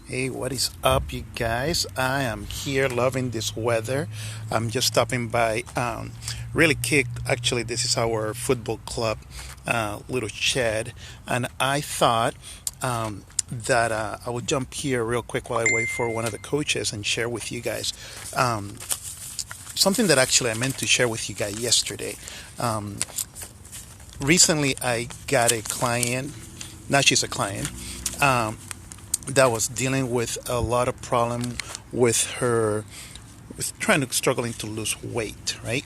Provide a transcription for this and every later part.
Hey, what is up, you guys? I am here loving this weather. I'm just stopping by. Really kicked. Actually, this is our football club little shed, and I thought that I would jump here real quick while I wait for one of the coaches and share with you guys something that actually I meant to share with you guys yesterday. Um, Recently, I got a client. Now she's a client. Um, that was dealing with a lot of problem with her with trying to struggling to lose weight, right?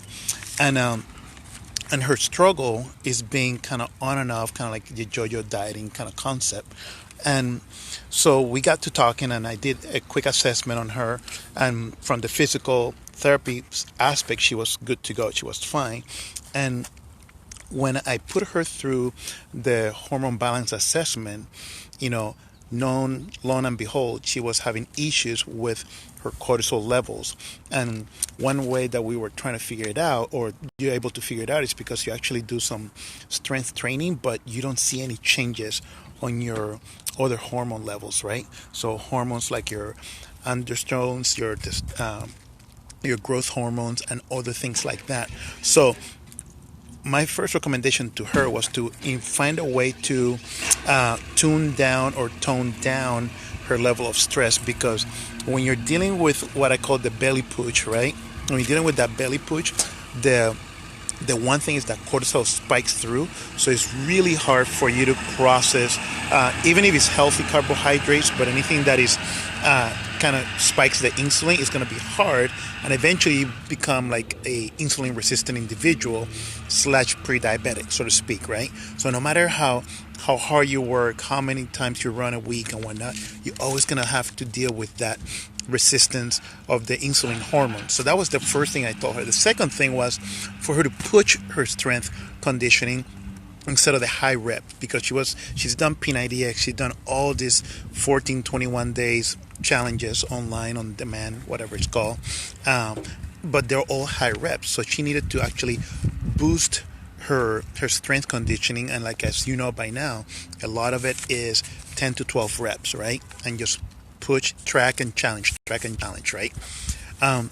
And um and her struggle is being kind of on and off, kind of like the yo-yo dieting kind of concept. And so we got to talking, and I did a quick assessment on her, and from the physical therapy aspect she was good to go, she was fine. And when I put her through the hormone balance assessment, you know, known lo and behold, she was having issues with her cortisol levels. And one way that we were trying to figure it out, or you're able to figure it out, is because you actually do some strength training, but you don't see any changes on your other hormone levels, right? So hormones like your androgens, your growth hormones, and other things like that. So my first recommendation to her was to find a way to tune down or tone down her level of stress, because when you're dealing with what I call the belly push, right? When you're dealing with that belly push, the the one thing is that cortisol spikes through, so it's really hard for you to process, even if it's healthy carbohydrates, but anything that is kind of spikes the insulin is going to be hard, and eventually you become like a insulin resistant individual slash pre-diabetic, so to speak, right? So no matter how hard you work, how many times you run a week and whatnot, you're always going to have to deal with that resistance of the insulin hormone. So that was the first thing I told her. The second thing was for her to push her strength conditioning instead of the high rep, because she's done P90X, she's done all these 14, 21 days challenges online on demand, whatever it's called, but they're all high reps. So she needed to actually boost her strength conditioning, and like, as you know by now, a lot of it is 10 to 12 reps, right? And just push, track and challenge, right? um,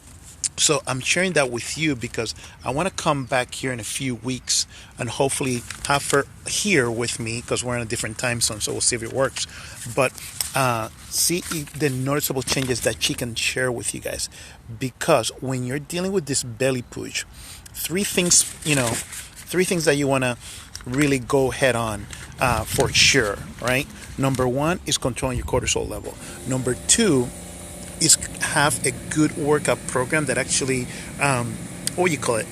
so I'm sharing that with you because I want to come back here in a few weeks and hopefully have her here with me, because we're in a different time zone, so we'll see if it works. But see the noticeable changes that she can share with you guys, because when you're dealing with this belly push, three things, three things that you want to really go head on, for sure, right? Number one is controlling your cortisol level. Number two is have a good workout program that actually, what do you call it,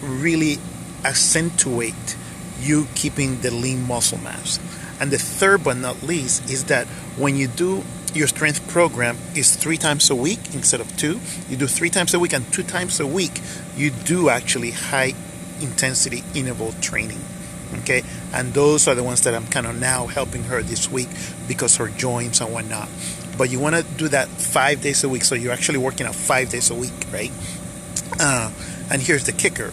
really accentuate you keeping the lean muscle mass. And the third but not least is that when you do your strength program is 3 times a week instead of two, you do 3 times a week, and 2 times a week you do actually high intensity interval training. Okay, and those are the ones that I'm kind of now helping her this week because her joints and whatnot. But you want to do that 5 days a week, so you're actually working out 5 days a week, right? And here's the kicker: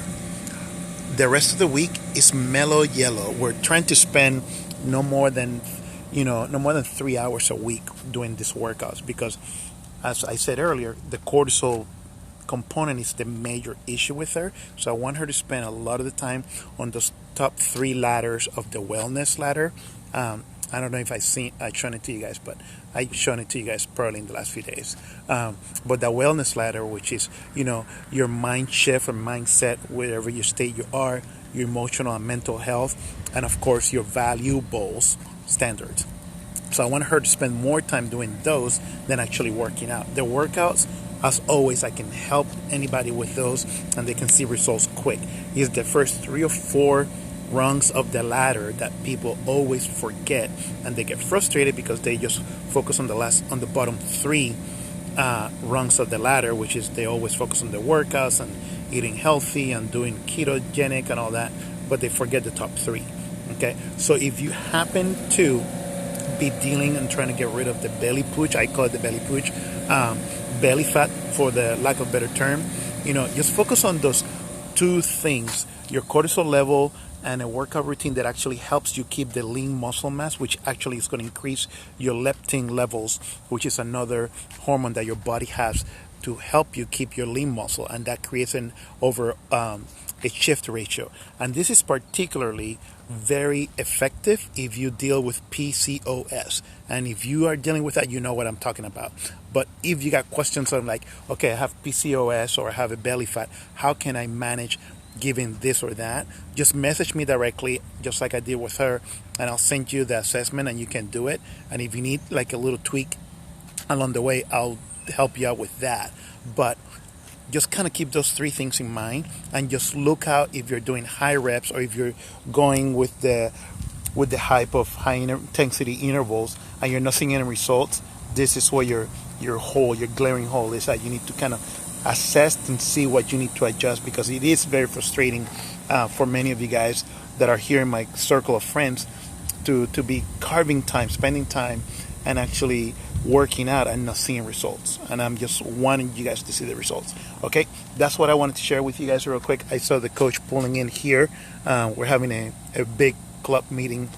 the rest of the week is mellow yellow. We're trying to spend no more than 3 hours a week doing these workouts, because, as I said earlier, the cortisol component is the major issue with her. So I want her to spend a lot of the time on those top 3 ladders of the wellness ladder. I don't know if I've shown it to you guys, but I've shown it to you guys probably in the last few days. But the wellness ladder, which is, your mind shift or mindset, wherever you state you are, your emotional and mental health, and of course your valuables standards. So I want her to spend more time doing those than actually working out. The workouts, as always, I can help anybody with those, and they can see results quick. It's the first 3 or 4 rungs of the ladder that people always forget, and they get frustrated because they just focus on the bottom 3 rungs of the ladder, which is they always focus on the workouts and eating healthy and doing ketogenic and all that, but they forget the top 3. Okay, so if you happen to be dealing and trying to get rid of the belly push, I call it the belly push, belly fat for the lack of a better term, just focus on those 2 things: your cortisol level and a workout routine that actually helps you keep the lean muscle mass, which actually is going to increase your leptin levels, which is another hormone that your body has to help you keep your lean muscle, and that creates an over a shift ratio. And this is particularly very effective if you deal with PCOS. And if you are dealing with that, you know what I'm talking about. But if you got questions on like, okay, I have PCOS or I have a belly fat, how can I manage giving this or that? Just message me directly, just like I did with her, and I'll send you the assessment and you can do it. And if you need like a little tweak along the way, I'll help you out with that. But just kind of keep those three things in mind, and just look out if you're doing high reps or if you're going with the hype of high intensity intervals and you're not seeing any results. This is where your glaring hole is, that you need to kind of assess and see what you need to adjust, because it is very frustrating for many of you guys that are here in my circle of friends to be carving time, spending time, and actually working out and not seeing results. And I'm just wanting you guys to see the results. Okay, that's what I wanted to share with you guys real quick. I saw the coach pulling in here. We're having a big club meeting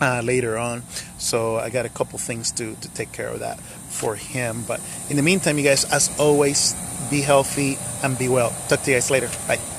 later on, so I got a couple things to take care of that for him. But in the meantime, you guys, as always, be healthy and be well. Talk to you guys later. Bye.